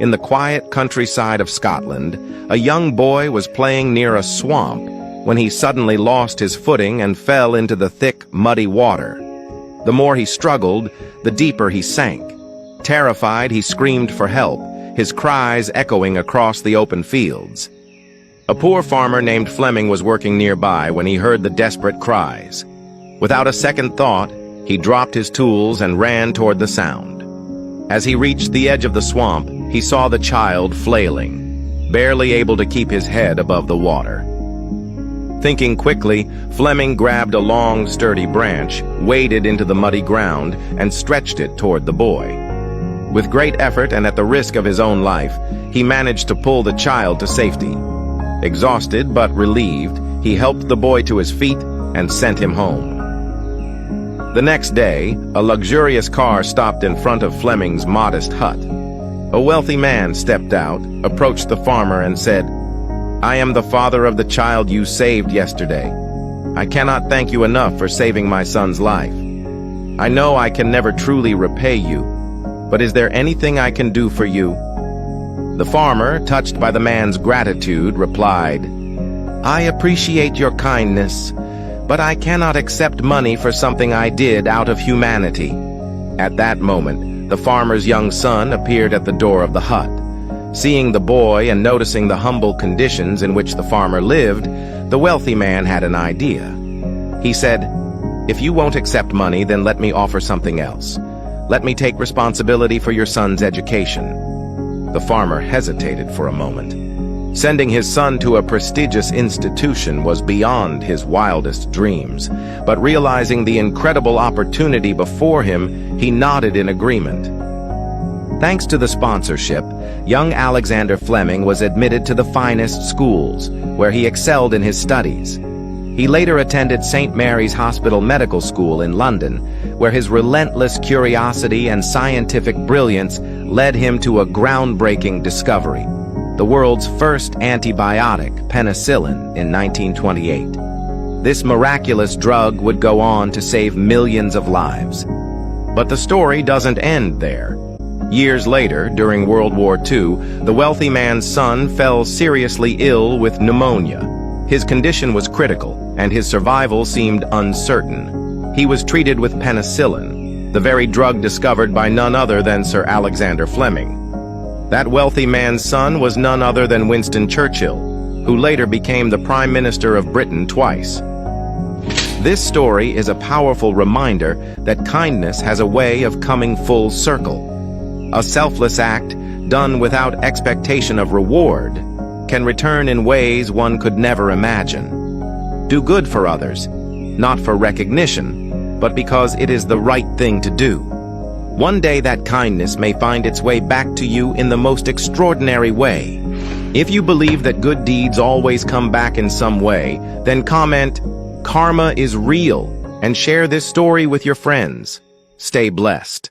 in the quiet countryside of Scotland, a young boy was playing near a swamp when he suddenly lost his footing and fell into the thick, muddy water. The more he struggled, the deeper he sank. Terrified, he screamed for help, his cries echoing across the open fields. A poor farmer named Fleming was working nearby when he heard the desperate cries. Without a second thought, he dropped his tools and ran toward the sound. As he reached the edge of the swamp, he saw the child flailing, barely able to keep his head above the water. Thinking quickly, Fleming grabbed a long, sturdy branch, waded into the muddy ground, and stretched it toward the boy. With great effort and at the risk of his own life, he managed to pull the child to safety. Exhausted but relieved, he helped the boy to his feet and sent him home. The next day, a luxurious car stopped in front of Fleming's modest hut. A wealthy man stepped out, approached the farmer, and said, "I am the father of the child you saved yesterday. I cannot thank you enough for saving my son's life. I know I can never truly repay you, but is there anything I can do for you?" The farmer, touched by the man's gratitude, replied, "I appreciate your kindness, but I cannot accept money for something I did out of humanity." At that moment, the farmer's young son appeared at the door of the hut. Seeing the boy and noticing the humble conditions in which the farmer lived, the wealthy man had an idea. He said, "If you won't accept money, then let me offer something else. Let me take responsibility for your son's education." The farmer hesitated for a moment. Sending his son to a prestigious institution was beyond his wildest dreams, but realizing the incredible opportunity before him, he nodded in agreement. Thanks to the sponsorship, young Alexander Fleming was admitted to the finest schools, where he excelled in his studies. He later attended St. Mary's Hospital Medical School in London, where his relentless curiosity and scientific brilliance led him to a groundbreaking discovery: the world's first antibiotic, penicillin, in 1928. This miraculous drug would go on to save millions of lives. But the story doesn't end there. Years later, during World War II, the wealthy man's son fell seriously ill with pneumonia. His condition was critical, and his survival seemed uncertain. He was treated with penicillin, the very drug discovered by none other than Sir Alexander Fleming. That wealthy man's son was none other than Winston Churchill, who later became the Prime Minister of Britain twice. This story is a powerful reminder that kindness has a way of coming full circle. A selfless act, done without expectation of reward, can return in ways one could never imagine. Do good for others, not for recognition, but because it is the right thing to do. One day that kindness may find its way back to you in the most extraordinary way. If you believe that good deeds always come back in some way, then comment, "Karma is real," and share this story with your friends. Stay blessed.